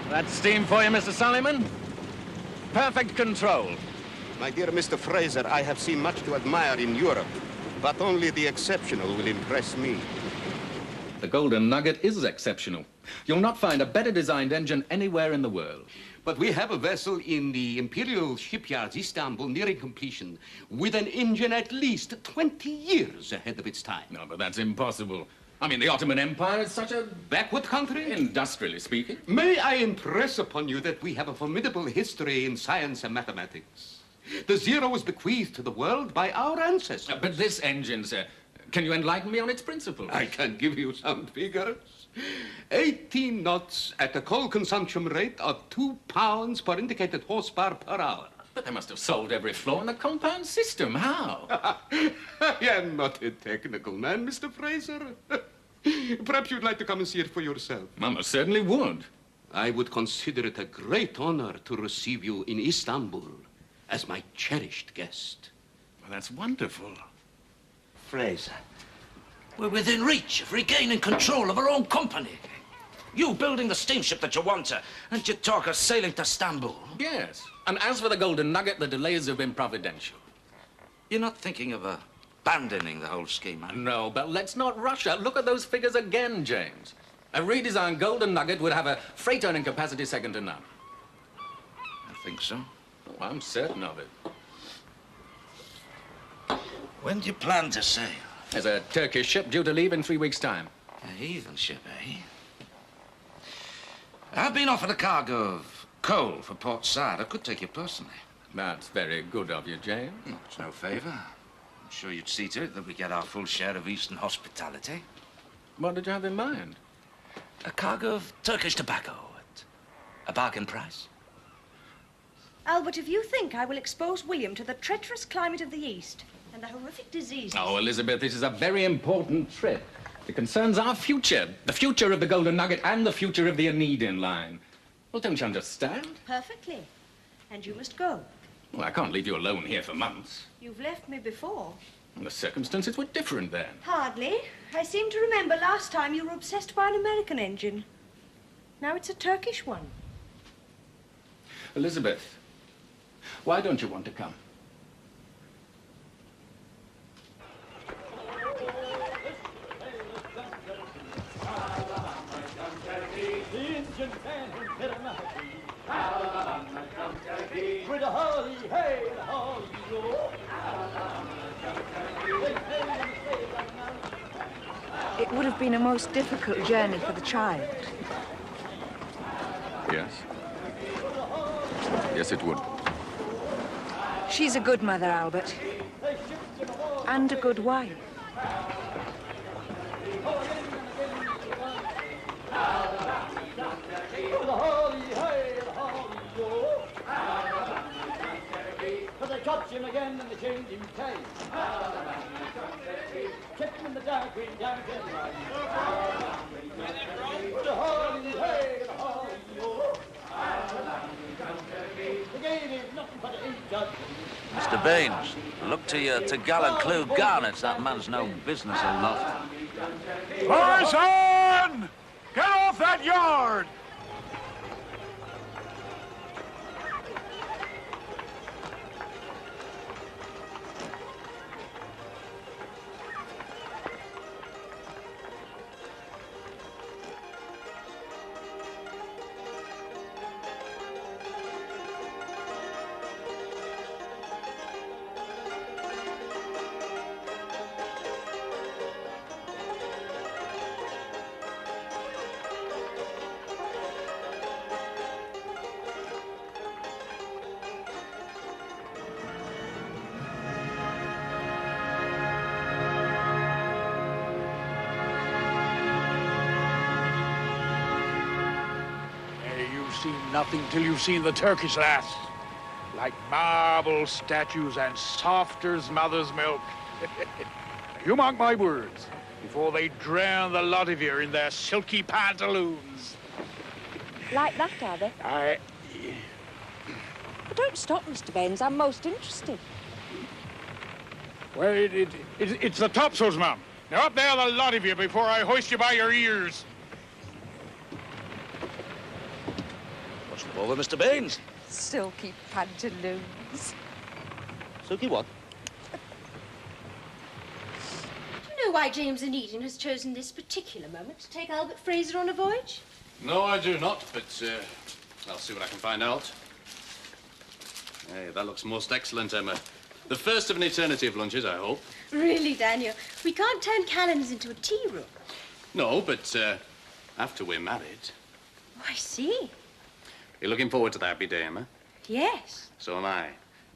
That's steam for you, Mr. Solomon. Perfect control. My dear Mr. Fraser, I have seen much to admire in Europe, but only the exceptional will impress me. The Golden Nugget is exceptional. You'll not find a better designed engine anywhere in the world. But we have a vessel in the Imperial Shipyards, Istanbul, nearing completion, with an engine at least 20 years ahead of its time. No, but that's impossible. I mean, the Ottoman Empire is such a backward country? Industrially speaking. May I impress upon you that we have a formidable history in science and mathematics. The zero was bequeathed to the world by our ancestors. But this engine, sir, can you enlighten me on its principles? I can give you some figures. 18 knots at a coal consumption rate of 2 pounds per indicated horsepower per hour. But they must have solved every flaw in the compound system. How? I am not a technical man, Mr. Fraser. Perhaps you'd like to come and see it for yourself. Mama certainly would. I would consider it a great honor to receive you in Istanbul as my cherished guest. Well, that's wonderful. Fraser, we're within reach of regaining control of our own company. You building the steamship that you want to, and you talk of sailing to Istanbul. Yes. And as for the Golden Nugget, the delays have been providential. You're not thinking of abandoning the whole scheme, are you? No, but let's not rush it. Look at those figures again, James. A redesigned Golden Nugget would have a freight earning capacity second to none. I think so. Oh, I'm certain of it. When do you plan to sail? There's a Turkish ship due to leave in 3 weeks' time. A heathen ship, eh? I've been offered a cargo of coal for Port Said. I could take you personally. That's very good of you, James. It's no favor. I'm sure you'd see to it that we get our full share of Eastern hospitality. What did you have in mind? A cargo of Turkish tobacco at a bargain price. Albert, if you think I will expose William to the treacherous climate of the East and the horrific diseases... Oh, Elizabeth, this is a very important trip. It concerns our future, the future of the Golden Nugget and the future of the Onedin line. Well, don't you understand? Perfectly. And you must go. Well, I can't leave you alone here for months. You've left me before. And the circumstances were different then. Hardly. I seem to remember last time you were obsessed by an American engine. Now it's a Turkish one. Elizabeth, why don't you want to come? It would have been a most difficult journey for the child. Yes. Yes, it would. She's a good mother, Albert. And a good wife. Touch him again and they change him time. Check him in the dark green down to the line. The holy hey, the holy yo. The game is nothing but a judge. Mr. Baines, look to your Tagalog clue garnets. That man's no business enough. Morrison! Get off that yard! Nothing till you've seen the Turkish lass. Like marble statues and soft as mother's milk. You mark my words, before they drown the lot of you in their silky pantaloons. Like that, are they? But don't stop, Mr. Baines. I'm most interested. Well, it's the topsails, ma'am. Now up there, the lot of you, before I hoist you by your ears. slip over Mr. Baines. Silky pantaloons. Silky what? Do you know why James and Eden has chosen this particular moment to take Albert Fraser on a voyage? No, I do not, but I'll see what I can find out. Hey, that looks most excellent, Emma. The first of an eternity of lunches, I hope. Really, Daniel, we can't turn Callens into a tea room. No, but after we're married. Oh, I see. You're looking forward to the happy day, Emma? Yes. So am I.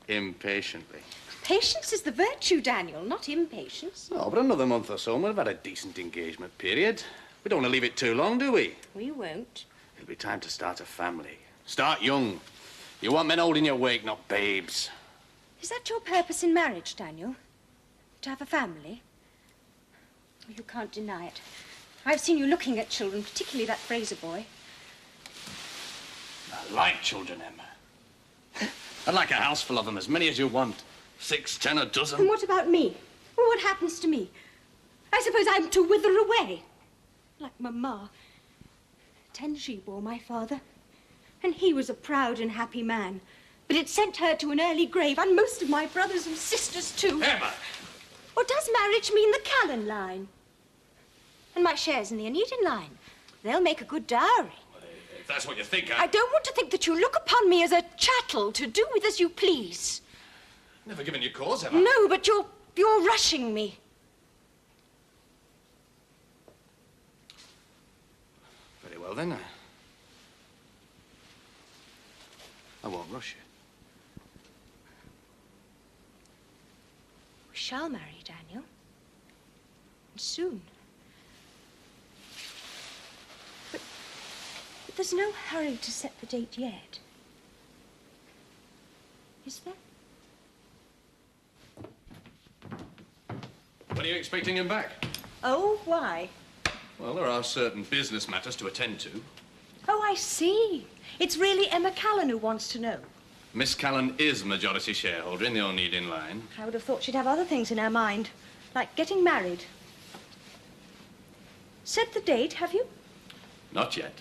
Impatiently. Patience is the virtue, Daniel, not impatience. Oh, but another month or so, and we'll have had a decent engagement period. We don't want to leave it too long, do we? We won't. It'll be time to start a family. Start young. You want men holding your wake, not babes. Is that your purpose in marriage, Daniel? To have a family? Oh, you can't deny it. I've seen you looking at children, particularly that Fraser boy. I like children, Emma. I'd like a house full of them, as many as you want. 6, 10, a dozen. And what about me? Well, what happens to me? I suppose I'm to wither away. Like Mamma. 10 she bore my father. And he was a proud and happy man. But it sent her to an early grave, and most of my brothers and sisters, too. Emma! Or does marriage mean the Callan line? And my shares in the Onedin line. They'll make a good dowry. If that's what you think, I don't want to think that you look upon me as a chattel to do with as you please. Never given you cause, Emma. No, but you're rushing me. Very well, then. I won't rush you. We shall marry, Daniel. And soon. But there's no hurry to set the date yet. Is there? When are you expecting him back? Oh, why? Well, there are certain business matters to attend to. Oh, I see. It's really Emma Callan who wants to know. Miss Callan is majority shareholder in the Onedin line. I would have thought she'd have other things in her mind, like getting married. Set the date, have you? Not yet.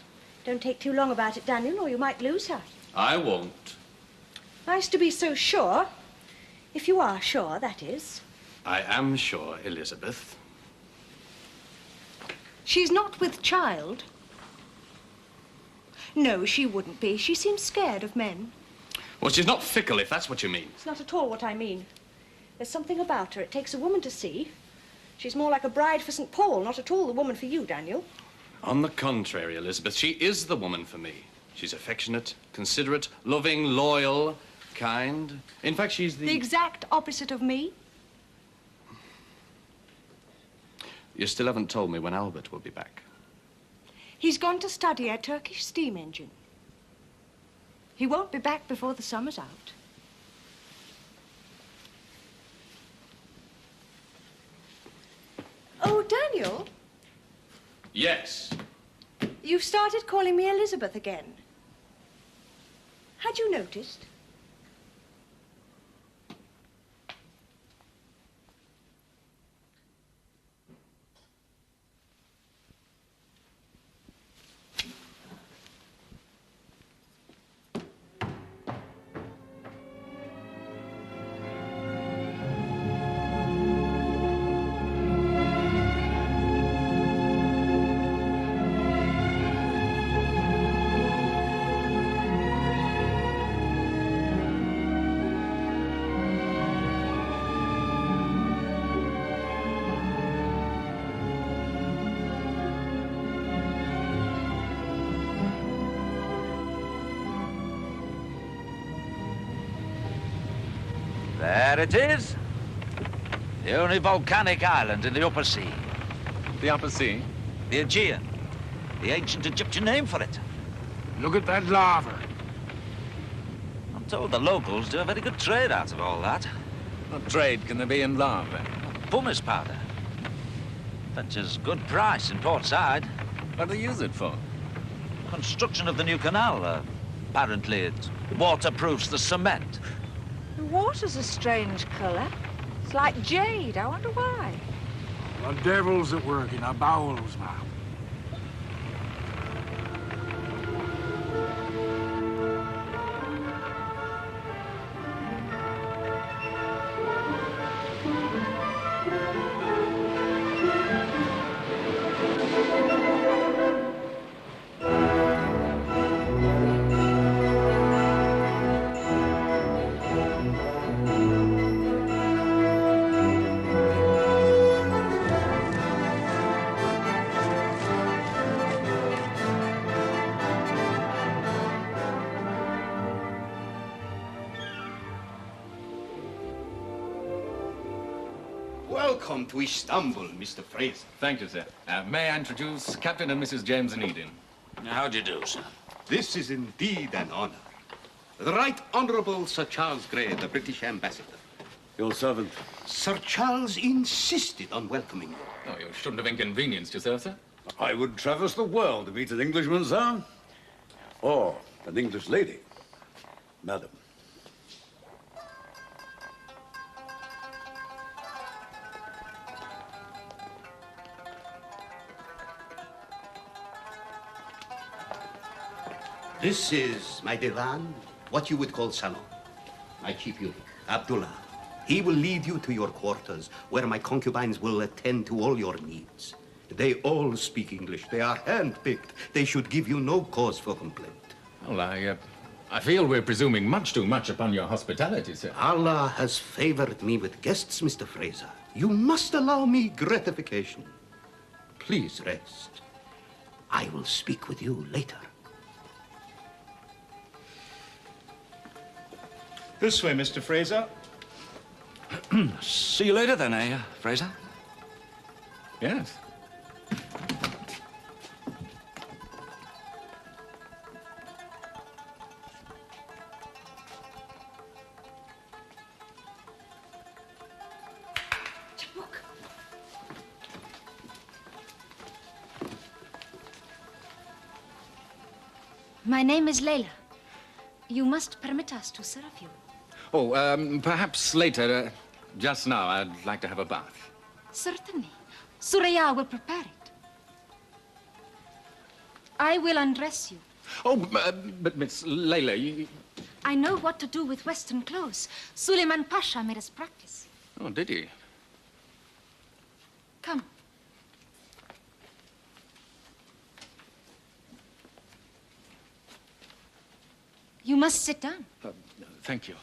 Don't take too long about it, Daniel, or you might lose her. I won't. Nice to be so sure. If you are sure, that is. I am sure, Elizabeth. She's not with child. No, she wouldn't be. She seems scared of men. Well, she's not fickle, if that's what you mean. It's not at all what I mean. There's something about her it takes a woman to see. She's more like a bride for St. Paul, not at all the woman for you, Daniel. On the contrary, Elizabeth, she is the woman for me. She's affectionate, considerate, loving, loyal, kind. In fact, she's The exact opposite of me. You still haven't told me when Albert will be back. He's gone to study a Turkish steam engine. He won't be back before the summer's out. Oh, Daniel, Yes. you've started calling me Elizabeth again. Had you noticed? There it is. The only volcanic island in the upper sea. The upper sea? The Aegean. The ancient Egyptian name for it. Look at that lava. I'm told the locals do a very good trade out of all that. What trade can there be in lava? Pumice powder. Fetches good price in Port Side. What do they use it for? Construction of the new canal. Apparently it waterproofs the cement. The water's a strange colour. It's like jade. I wonder why. The devil's at work in our bowels, ma'am. Welcome to Istanbul, Mr. Fraser. Thank you, sir. May I introduce Captain and Mrs. James Onedin? How do you do, sir? This is indeed an honor. The Right Honorable Sir Charles Grey, the British ambassador. Your servant. Sir Charles insisted on welcoming you. Oh, you shouldn't have inconvenienced yourself, sir. I would traverse the world to meet an Englishman, sir. Or an English lady, madam. This is my divan, what you would call salon. My chief eunuch, Abdullah. He will lead you to your quarters, where my concubines will attend to all your needs. They all speak English. They are hand-picked. They should give you no cause for complaint. Well, I feel we're presuming much too much upon your hospitality, sir. Allah has favored me with guests, Mr. Fraser. You must allow me gratification. Please rest. I will speak with you later. This way, Mr. Fraser. See you later then, eh, Fraser? Yes. Look. My name is Leyla. You must permit us to serve you. Oh, perhaps later. Just now, I'd like to have a bath. Certainly. Suraya will prepare it. I will undress you. Oh, but Miss Leyla, you... I know what to do with Western clothes. Suleiman Pasha made us practice. Oh, did he? Come. You must sit down. Thank you.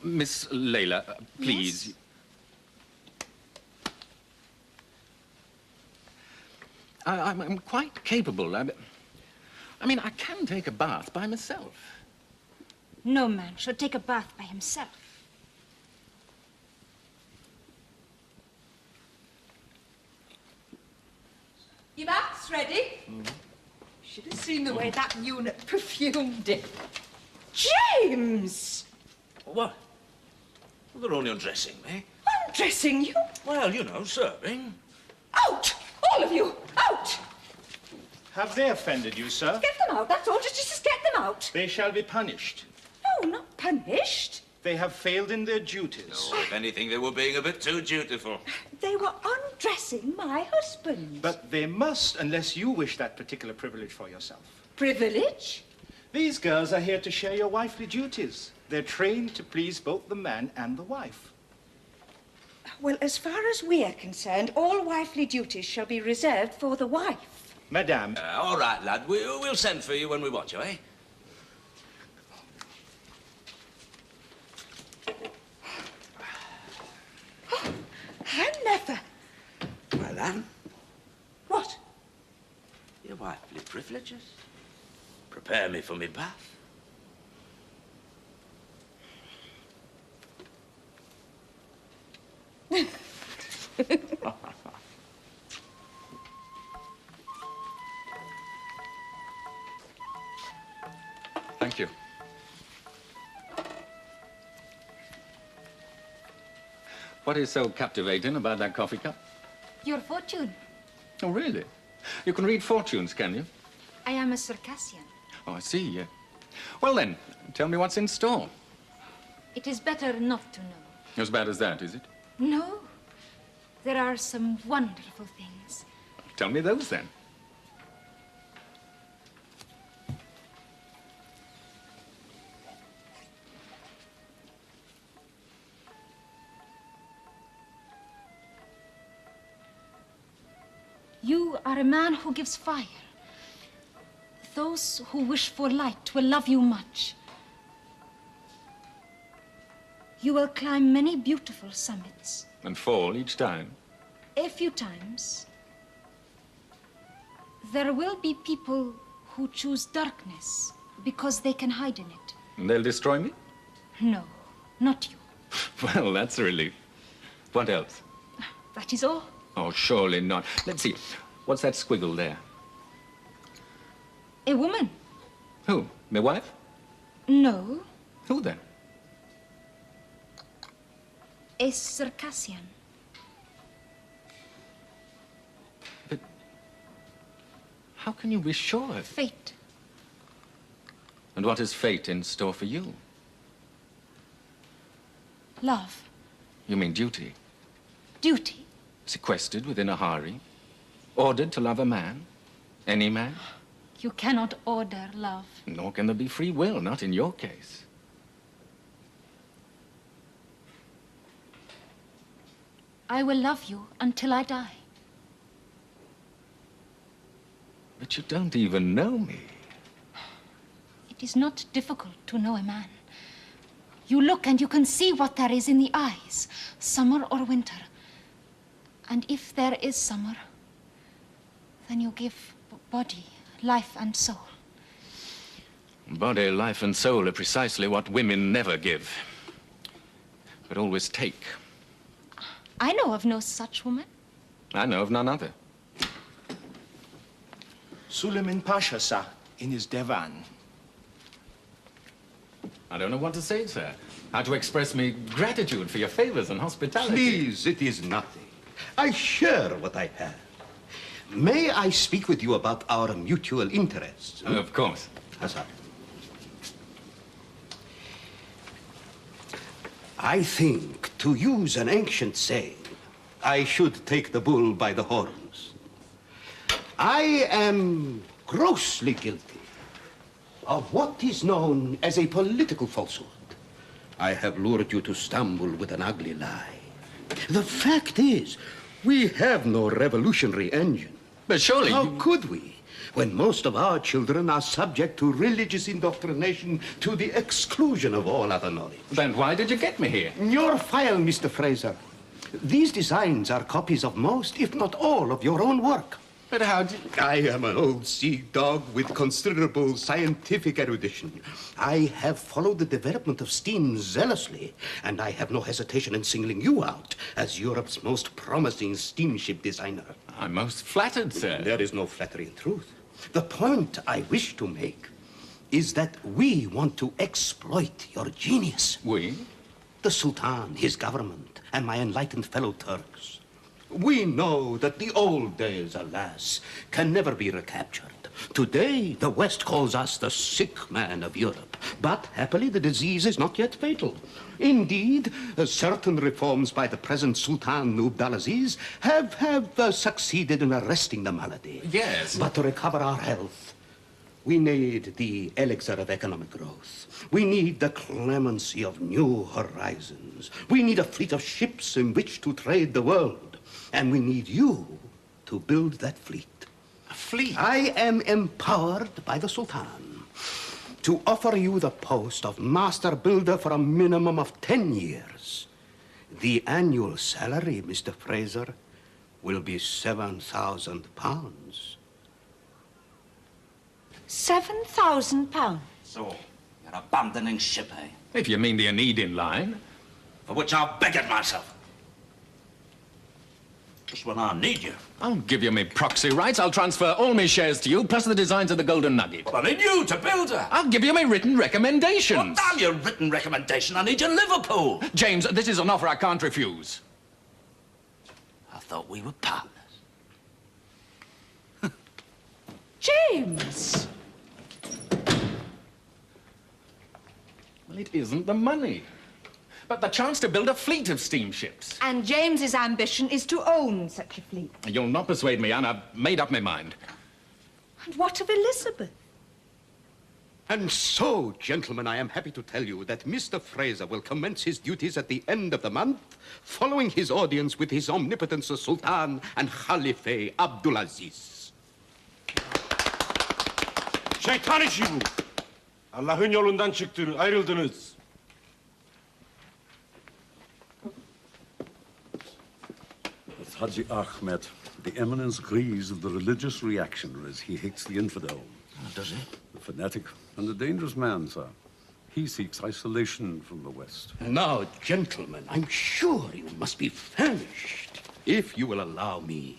Miss Leyla, please. Yes? I'm quite capable. I mean, I can take a bath by myself. No man should take a bath by himself. Your bath's ready. Should have seen the way that eunuch perfumed it. James! What? Well, they're only undressing me. Undressing you? Well, you know, serving. Out! All of you! Out! Have they offended you, sir? Get them out, that's all. Just get them out. They shall be punished. No, not punished. They have failed in their duties. Oh, if anything, they were being a bit too dutiful. They were undressing my husband. But they must, unless you wish that particular privilege for yourself. Privilege? These girls are here to share your wifely duties. They're trained to please both the man and the wife. Well, as far as we are concerned, all wifely duties shall be reserved for the wife. Madame. All right, lad. We'll send for you when we want you, eh? Oh, I never. Well, then. What? Your wifely privileges. Prepare me for me bath. Thank you. What is so captivating about that coffee cup? Your fortune. Oh, really? You can read fortunes, can you? I am a Circassian. Oh, I see, yeah. Well, then, tell me what's in store. It is better not to know. As bad as that, is it? No. There are some wonderful things. Tell me those, then. You are a man who gives fire. Those who wish for light will love you much. You will climb many beautiful summits. And fall each time. A few times. There will be people who choose darkness because they can hide in it. And they'll destroy me? No, not you. Well, that's a relief. What else? That is all. Oh, surely not. Let's see. What's that squiggle there? A woman. Who? My wife? No, Who then? a Circassian. How can you be sure? Fate. And what is fate in store for you? Love. You mean duty? Duty. Sequestered within a harem? Ordered to love a man? Any man? You cannot order love. Nor can there be free will, not in your case. I will love you until I die. But you don't even know me. It is not difficult to know a man. You look and you can see what there is in the eyes, summer or winter. And if there is summer, then you give body, life and soul. Body, life, and soul are precisely what women never give, but always take. I know of no such woman. I know of none other. Suleiman Pasha, sir, in his divan. I don't know what to say, sir. How to express me gratitude for your favors and hospitality. Please, it is nothing. I share what I have. May I speak with you about our mutual interests? Of course. Hazard. I think, to use an ancient saying, I should take the bull by the horns. I am grossly guilty of what is known as a political falsehood. I have lured you to stumble with an ugly lie. The fact is, we have no revolutionary engine. But surely How could we, when most of our children are subject to religious indoctrination to the exclusion of all other knowledge? Then why did you get me here? Your file, Mr. Fraser. These designs are copies of most, if not all, of your own work. But how did... I am an old sea dog with considerable scientific erudition. I have followed the development of steam zealously, and I have no hesitation in singling you out as Europe's most promising steamship designer. I'm most flattered, sir. There is no flattery in truth. The point I wish to make is that we want to exploit your genius. We? The Sultan, his government, and my enlightened fellow Turks. We know that the old days, alas, can never be recaptured. Today, the West calls us the sick man of Europe. But happily, the disease is not yet fatal. Indeed, certain reforms by the present Sultan Abdulaziz have succeeded in arresting the malady. Yes. But to recover our health, we need the elixir of economic growth. We need the clemency of new horizons. We need a fleet of ships in which to trade the world. And we need you to build that fleet. A fleet? I am empowered by the Sultan to offer you the post of master builder for a minimum of 10 years. The annual salary, Mr. Fraser, will be £7,000. £7,000. So, you're abandoning ship, eh? If you mean the Onedin line. For which I'll beg it myself. Just when I need you. I'll give you my proxy rights. I'll transfer all my shares to you, plus the designs of the Golden Nugget. But I need you to build her. I'll give you my written recommendations. Well, damn your written recommendation. I need you in Liverpool. James, this is an offer I can't refuse. I thought we were partners. James! Well, it isn't the money, but the chance to build a fleet of steamships. And James's ambition is to own such a fleet. You'll not persuade me, Anne. I've made up my mind. And what of Elizabeth? And so, gentlemen, I am happy to tell you that Mr. Fraser will commence his duties at the end of the month, following his audience with His Omnipotence the Sultan and Khalife Abdulaziz. Şeytan işi bu. Allah'ın yolundan çıktınız, ayrıldınız. With Haji Ahmed, the eminence grieves of the religious reactionaries. He hates the infidel. does he? A fanatic and a dangerous man, sir. He seeks isolation from the West. Now, gentlemen, I'm sure you must be famished. If you will allow me,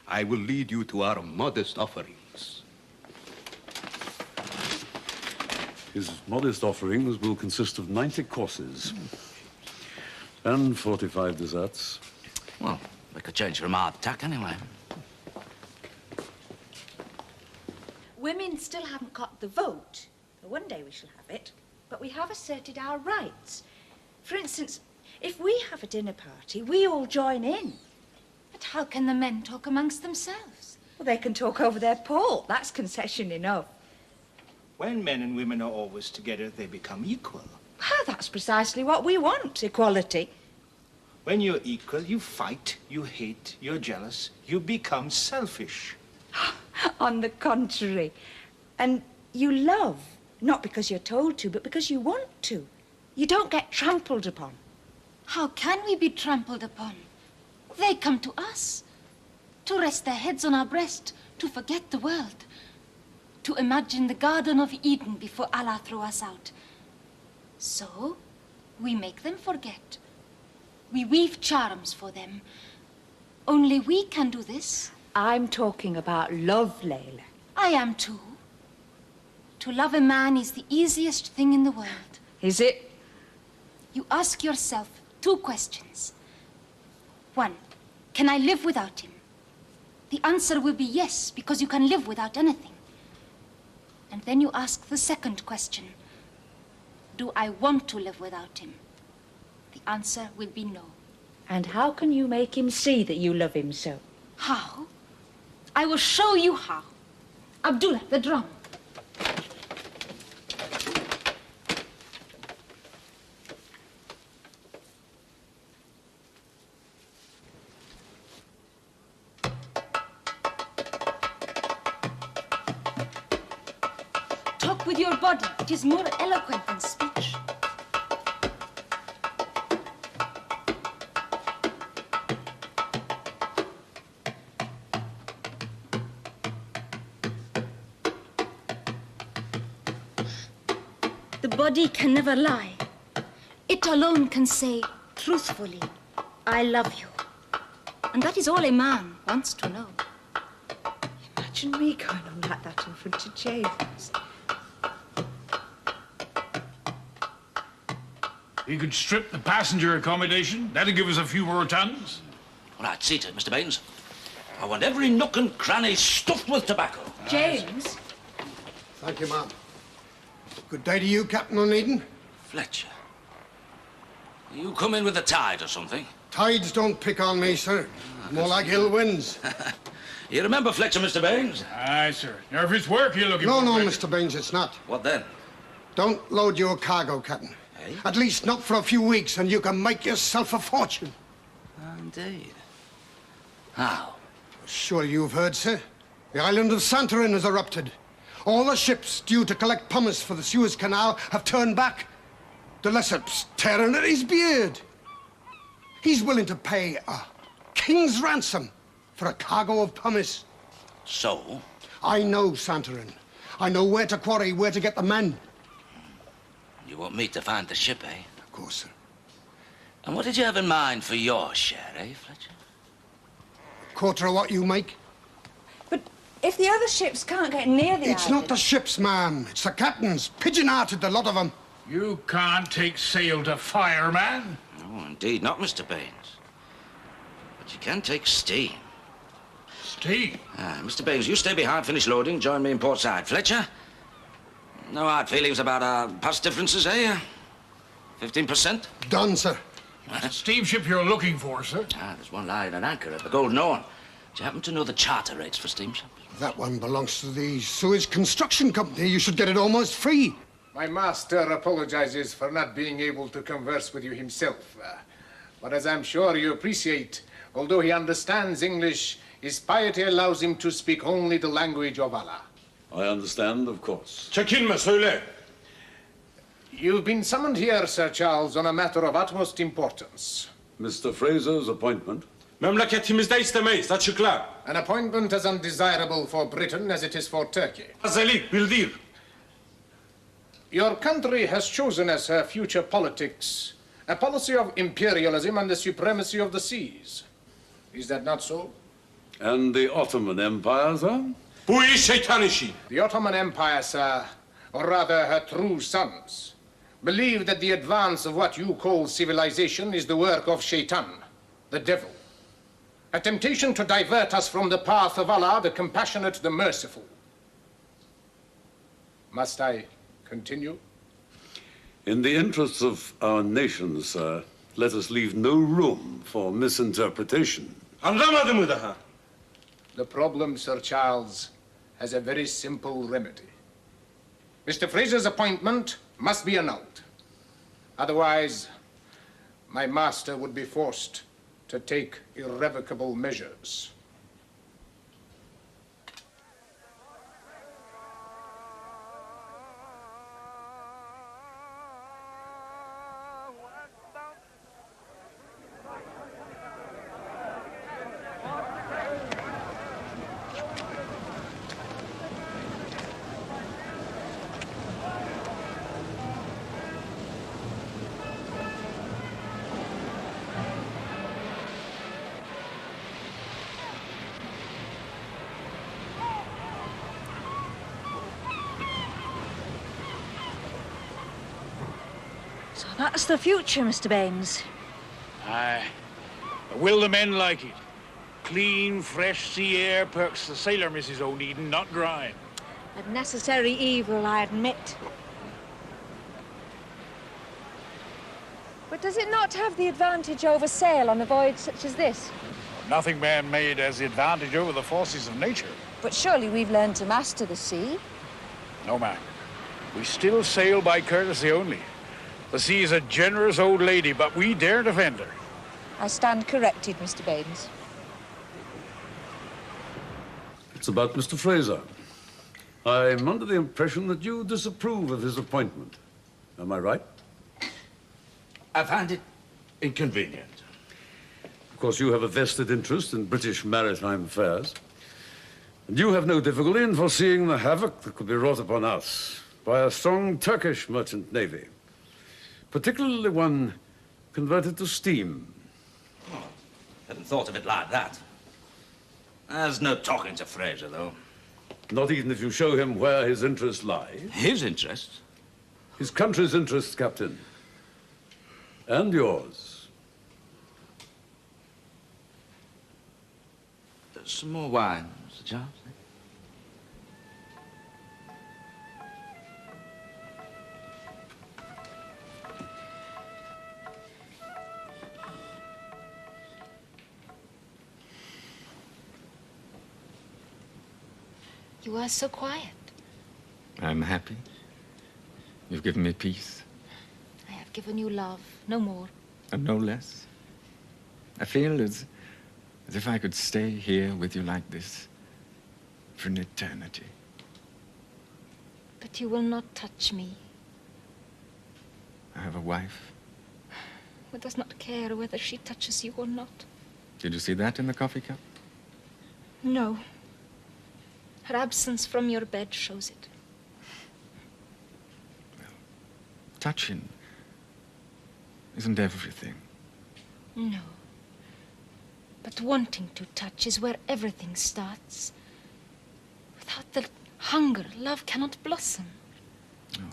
I will lead you to our modest offerings. His modest offerings will consist of 90 courses and 45 desserts. Well, we could change from hard tack anyway. Women still haven't got the vote. One day we shall have it, but we have asserted our rights. For instance, if we have a dinner party, we all join in. But how can the men talk amongst themselves? Well, they can talk over their port. That's concession enough. When men and women are always together, they become equal. Well, that's precisely what we want, equality. When you're equal, you fight, you hate, you're jealous, you become selfish. On the contrary. And you love, not because you're told to, but because you want to. You don't get trampled upon. How can we be trampled upon? They come to us, to rest their heads on our breast, to forget the world, to imagine the Garden of Eden before Allah threw us out. So, we make them forget. We weave charms for them. Only we can do this. I'm talking about love, Leyla. I am too. To love a man is the easiest thing in the world. Is it? You ask yourself 2 questions. 1, can I live without him? The answer will be yes, because you can live without anything. And then you ask the second question. Do I want to live without him? The answer will be no. And how can you make him see that you love him so? How? I will show you how. Abdullah, the drum. Talk with your body. It is more eloquent than speech. The body can never lie. It alone can say truthfully, I love you. And that is all a man wants to know. Imagine me going on like that in front of James. You could strip the passenger accommodation. That'd give us a few more tons. All right, see to it, Mr. Baines. I want every nook and cranny stuffed with tobacco. James? Thank you, ma'am. Good day to you, Captain Onedin. Fletcher. You come in with the tide or something? Tides don't pick on me, sir. More like ill winds. You remember Fletcher, Mr. Baines? Aye, sir. Now, if it's work you're looking No, for... no, Fletcher. Mr. Baines, it's not. What then? Don't load your cargo, Captain. Eh? At least not for a few weeks, and you can make yourself a fortune. Indeed. How? Sure you've heard, sir. The island of Santorin has erupted. All the ships due to collect pumice for the Suez Canal have turned back. De Lesseps tearing at his beard. He's willing to pay a king's ransom for a cargo of pumice. So? I know Santorin. I know where to quarry, where to get the men. You want me to find the ship, eh? Of course, sir. And what did you have in mind for your share, eh, Fletcher? A quarter of what you make. But if the other ships can't get near the It's island... not the ships, ma'am. It's the captains. Pigeon-hearted, the lot of them. You can't take sail to fire, man. No, indeed not, Mr. Baines. But you can take steam. Steam? Mr. Baines, you stay behind, finish loading, join me in port side. Fletcher? No hard feelings about our past differences, eh? 15%? Done, sir. That's the steamship you're looking for, sir. There's one lying at anchor at the Golden Horn. Do you happen to know the charter rates for steamships? That one belongs to the Suez Construction Company. You should get it almost free. My master apologizes for not being able to converse with you himself. But as I'm sure you appreciate, although he understands English, his piety allows him to speak only the language of Allah. I understand, of course. Çekinme, söyle. You've been summoned here, Sir Charles, on a matter of utmost importance. Mr. Fraser's appointment. Memleketimizde istemeyiz, açıkla. An appointment as undesirable for Britain as it is for Turkey. Azeli, bildir. Your country has chosen as her future politics a policy of imperialism and the supremacy of the seas. Is that not so? And the Ottoman Empire, sir? Bu iş şeytan işi. The Ottoman Empire, sir, or rather her true sons, believe that the advance of what you call civilization is the work of Shaitan, the devil. A temptation to divert us from the path of Allah, the compassionate, the merciful. Must I continue? In the interests of our nation, sir, let us leave no room for misinterpretation. Anlamadı mı daha? The problem, Sir Charles, has a very simple remedy. Mr. Fraser's appointment must be annulled. Otherwise, my master would be forced to take irrevocable measures. So that's the future, Mr. Baines. Aye. Will the men like it? Clean, fresh sea air perks the sailor, Mrs. Onedin, not grind. A necessary evil, I admit. But does it not have the advantage over sail on a voyage such as this? Nothing man-made has the advantage over the forces of nature. But surely we've learned to master the sea. No, ma'am. We still sail by courtesy only. The sea is a generous old lady, but we dare defend her. I stand corrected, Mr. Baines. It's about Mr. Fraser. I'm under the impression that you disapprove of his appointment. Am I right? I find it inconvenient. Of course, you have a vested interest in British maritime affairs. And you have no difficulty in foreseeing the havoc that could be wrought upon us by a strong Turkish merchant navy, particularly one converted to steam. Oh, hadn't thought of it like that. There's no talking to Fraser, though. Not even if you show him where his interests lie? His interests? His country's interests, Captain. And yours. There's some more wine, Mr. Charles. You are so quiet. I'm happy. You've given me peace. I have given you love, no more. And no less. I feel as if I could stay here with you like this for an eternity. But you will not touch me. I have a wife. Who does not care whether she touches you or not. Did you see that in the coffee cup? No. Her absence from your bed shows it. Touching isn't everything. No. But wanting to touch is where everything starts. Without the hunger, love cannot blossom. Oh,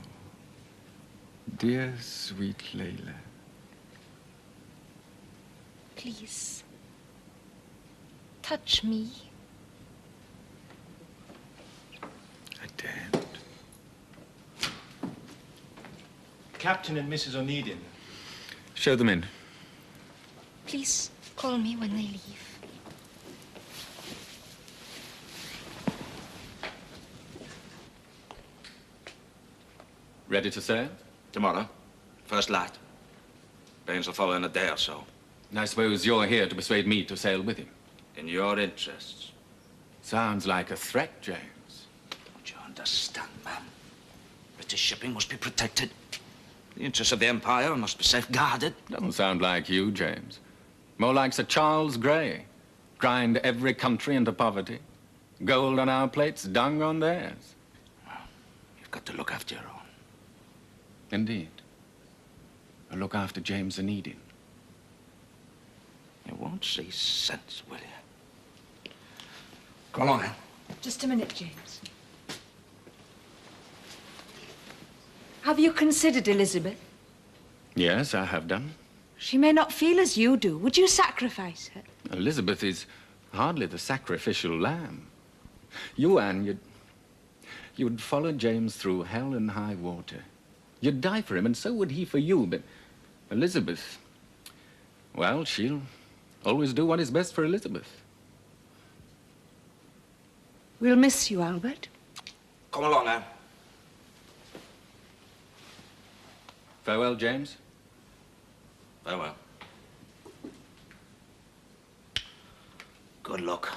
dear, sweet Leyla. Please, touch me. I daren't. Captain and Mrs. Onedin. Show them in. Please call me when they leave. Ready to sail? Tomorrow. First light. Baines will follow in a day or so. I suppose you're here to persuade me to sail with him. In your interests. Sounds like a threat, James. Don't you understand, man? British shipping must be protected. The interests of the Empire must be safeguarded. Doesn't sound like you, James. More like Sir Charles Grey. Grind every country into poverty. Gold on our plates, dung on theirs. You've got to look after your own. Indeed. Or look after James and Onedin. You won't see sense, will you? Come along, Anne. Just a minute, James. Have you considered Elizabeth? Yes, I have done. She may not feel as you do. Would you sacrifice her? Elizabeth is hardly the sacrificial lamb. You, Anne, you'd follow James through hell and high water. You'd die for him, and so would he for you. But Elizabeth, well, she'll always do what is best for Elizabeth. We'll miss you, Albert. Come along, Anne. Farewell, James. Farewell. Good luck.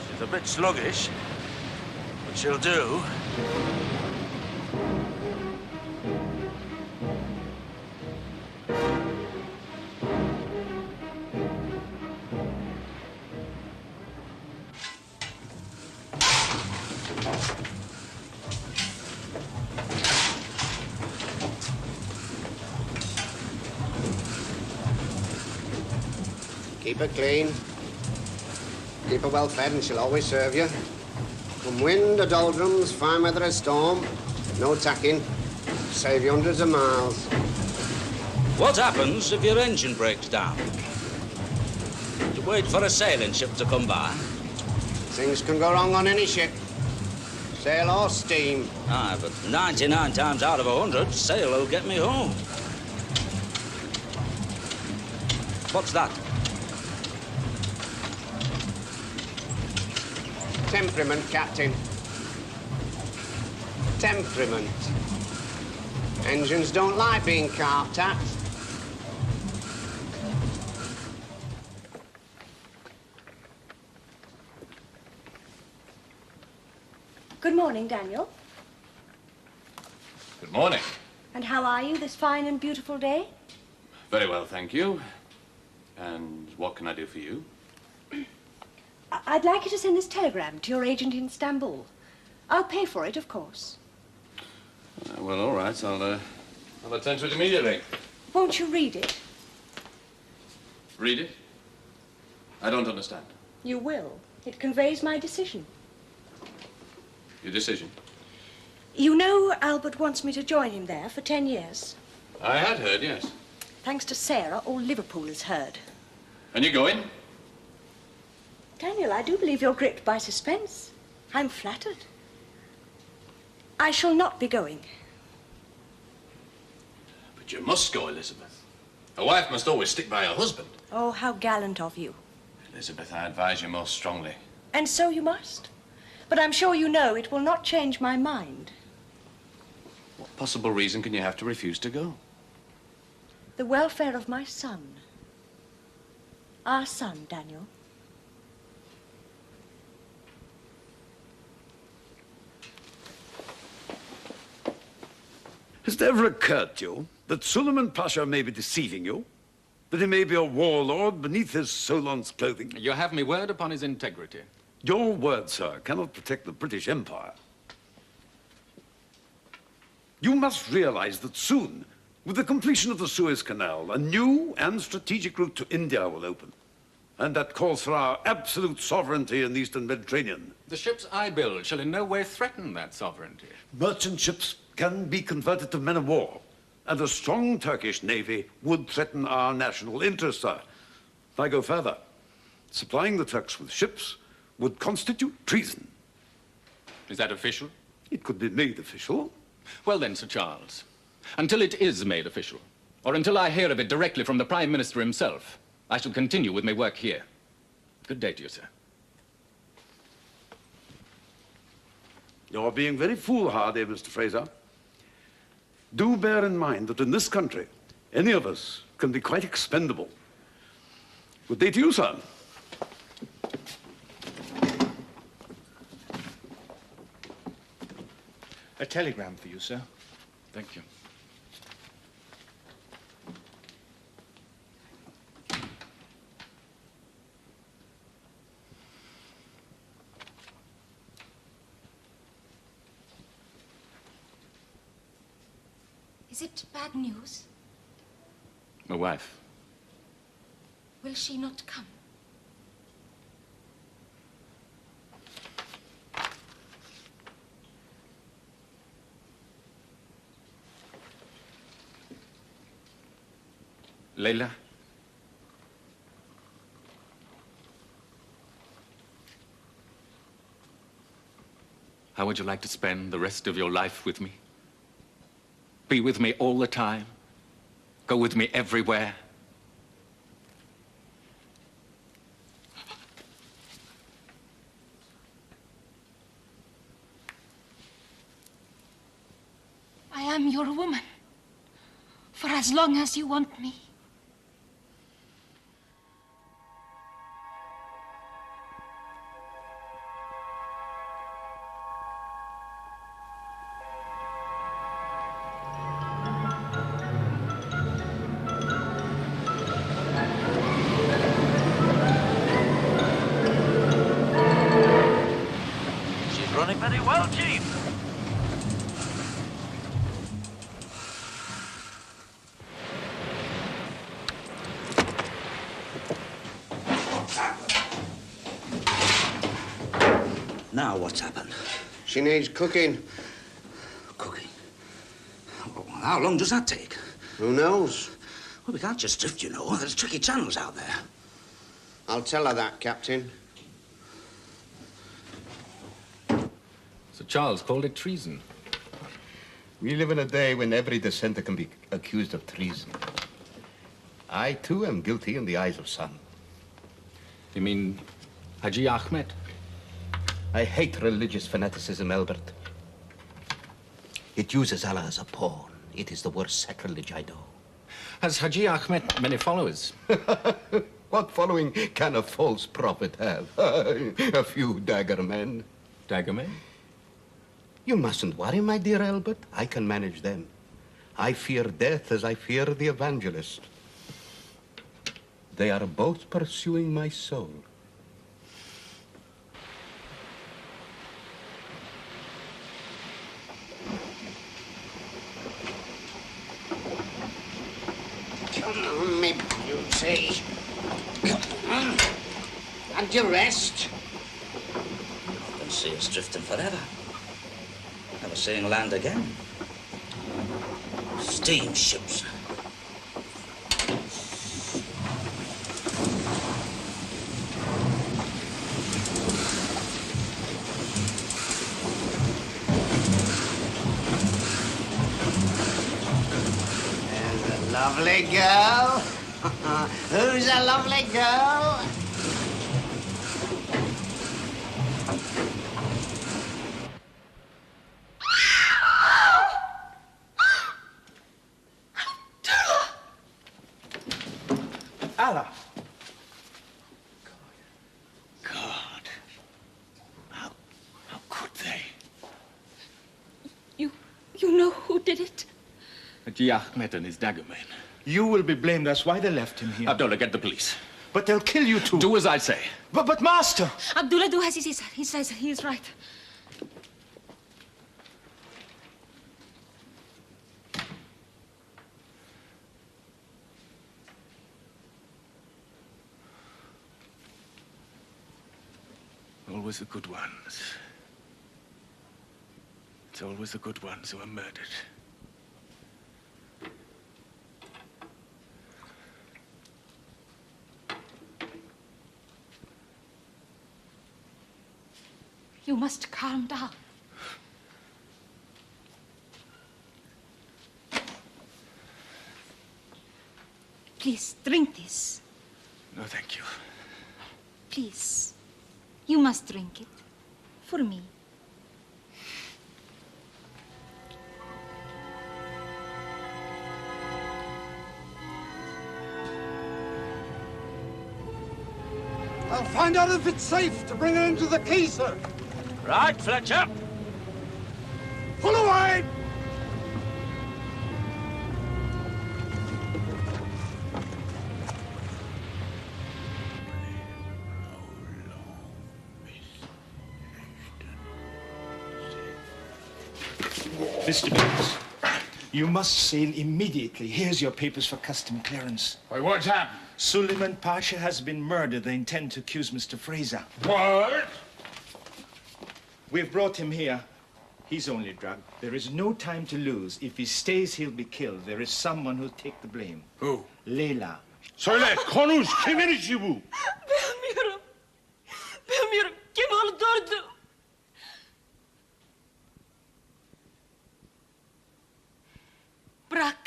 She's a bit sluggish, but she'll do. Keep her clean. Keep her well fed and she'll always serve you. Come wind or doldrums, fine weather or storm, no tacking. Save you hundreds of miles. What happens if your engine breaks down? You wait for a sailing ship to come by? Things can go wrong on any ship. Sail or steam. Aye, but 99 times out of 100, sail will get me home. What's that? Temperament, Captain. Temperament. Engines don't like being carped at. Good morning, Daniel. Good morning. And how are you this fine and beautiful day? Very well, thank you. And what can I do for you? I'd like you to send this telegram to your agent in Istanbul. I'll pay for it, of course. Well, all right. I'll attend to it immediately. Won't you read it? Read it? I don't understand. You will. It conveys my decision. Your decision? You know Albert wants me to join him there for 10 years. I had heard, yes. Thanks to Sarah, all Liverpool has heard. And you're going? Daniel, I do believe you're gripped by suspense. I'm flattered. I shall not be going. But you must go, Elizabeth. A wife must always stick by her husband. Oh, how gallant of you. Elizabeth, I advise you most strongly. And so you must. But I'm sure you know it will not change my mind. What possible reason can you have to refuse to go? The welfare of my son. Our son, Daniel. Has it ever occurred to you that Suleiman Pasha may be deceiving you? That he may be a warlord beneath his Solon's clothing? You have me word upon his integrity. Your word, sir, cannot protect the British Empire. You must realize that soon, with the completion of the Suez Canal, a new and strategic route to India will open. And that calls for our absolute sovereignty in the Eastern Mediterranean. The ships I build shall in no way threaten that sovereignty. Merchant ships can be converted to men of war, and a strong Turkish navy would threaten our national interests, sir. If I go further, supplying the Turks with ships would constitute treason. Is that official? It could be made official. Well then, Sir Charles, until it is made official, or until I hear of it directly from the Prime Minister himself, I shall continue with my work here. Good day to you, sir. You're being very foolhardy, Mr. Fraser. Do bear in mind that in this country, any of us can be quite expendable. Good day to you, son. A telegram for you, sir. Thank you. Is it bad news? My wife. Will she not come? Leyla? How would you like to spend the rest of your life with me? Be with me all the time? Go with me everywhere? I am your woman. For as long as you want me. She's running very well, Chief. Now what's happened? She needs cooking. Cooking? Well, how long does that take? Who knows? Well, we can't just drift, you know. There's tricky channels out there. I'll tell her that, Captain. Sir Charles called it treason. We live in a day when every dissenter can be accused of treason. I, too, am guilty in the eyes of some. You mean Haji Ahmed? I hate religious fanaticism, Albert. It uses Allah as a pawn. It is the worst sacrilege I know. Has Haji Ahmed many followers? What following can a false prophet have? A few dagger men. Dagger men? You mustn't worry, my dear Albert. I can manage them. I fear death as I fear the evangelist. They are both pursuing my soul. Come on, me beauty. Come on. And you rest. I can see us drifting forever. Never seeing land again. Steamships. Lovely girl. Who's a lovely girl? Allah. God. How could they? You know who did it? Haji Ahmed and his dagger men. You will be blamed. That's why they left him here. Abdullah, get the police. But they'll kill you too. Do as I say. But Master! Abdullah, do as he says. He says he is right. Always the good ones. It's always the good ones who are murdered. You must calm down. Please, drink this. No, thank you. Please. You must drink it. For me. I'll find out if it's safe to bring her into the quay, sir. Right, Fletcher. Pull away! Mr. Bates, you must sail immediately. Here's your papers for custom clearance. Why, what's happened? Suleiman Pasha has been murdered. They intend to accuse Mr. Fraser. What? We've brought him here. He's only drugged. There is no time to lose. If he stays, he'll be killed. There is someone who'll take the blame. Who? Leyla. Söyle, konuş. Kimin işi bu? Bilmiyorum. Bilmiyorum. Kim öldürdü? Bırak.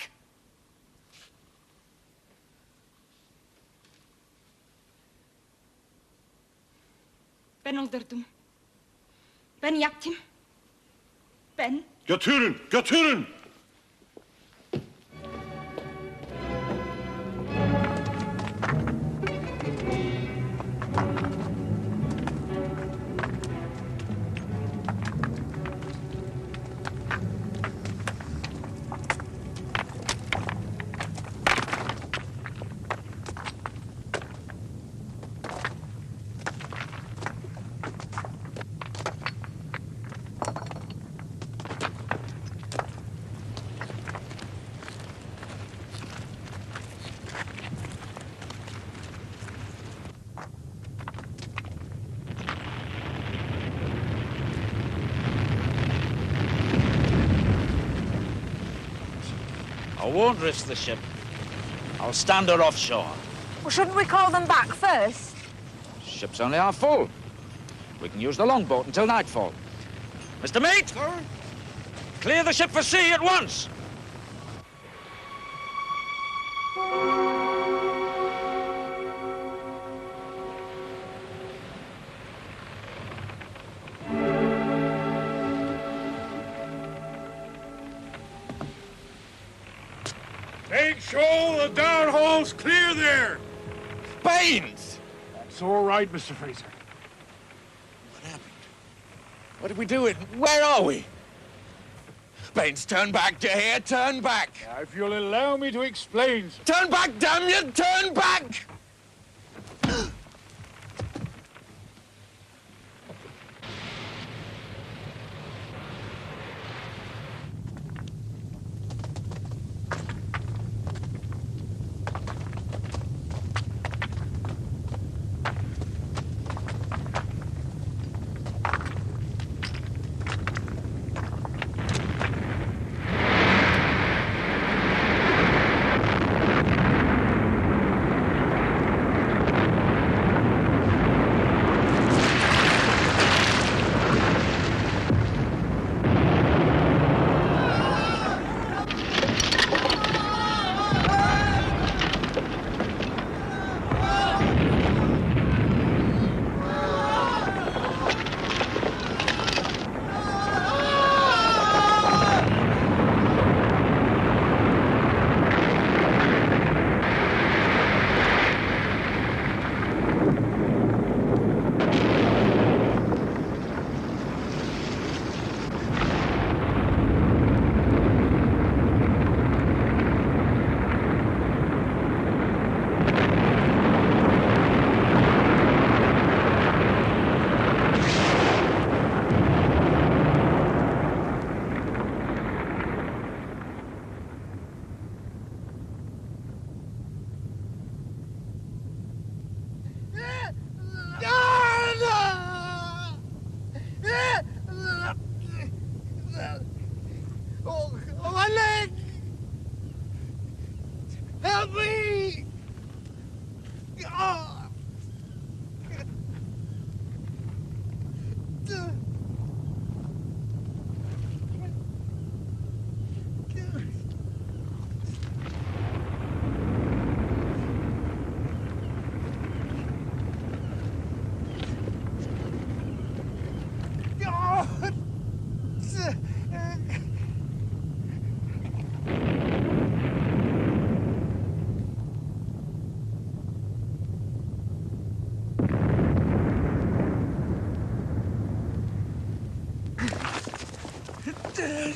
Ben öldürdüm. Ben yaptım. Ben. Götürün, götürün. I won't risk the ship. I'll stand her offshore. Well, shouldn't we call them back first? Ship's only half full. We can use the longboat until nightfall. Mr. Mate! Sir? Clear the ship for sea at once! Make sure the downhole's clear there. Baines! It's all right, Mr. Fraser. What happened? What did we do? Where are we? Baines, turn back, do you hear? Turn back. Now, if you'll allow me to explain, sir. Turn back, damn you! Turn back! Right,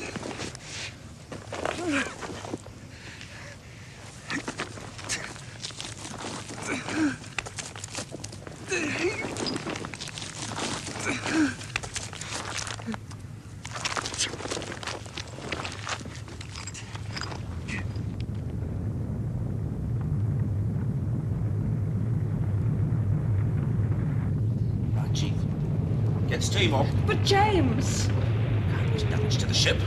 Chief. Get steam on. But James! There's damage to the ship.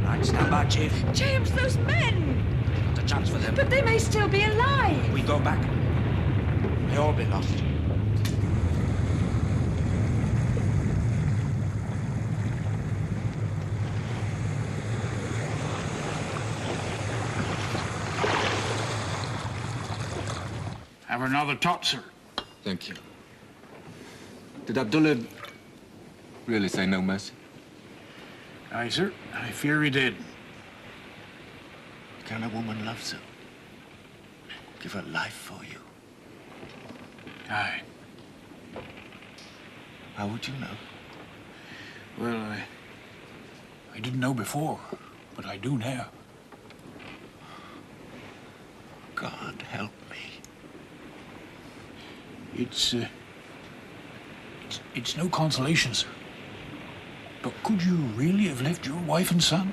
Right, stand by, Chief. James, those men! Not a chance for them. But they may still be alive. We go back. May all be lost. Have another tot, sir. Thank you. Did Abdullah really say no mercy? Aye, sir. I fear he did. Can a woman loves her? Give her life for you. Aye. How would you know? Well, I didn't know before, but I do now. God help me. It's no consolation, sir. But could you really have left your wife and son?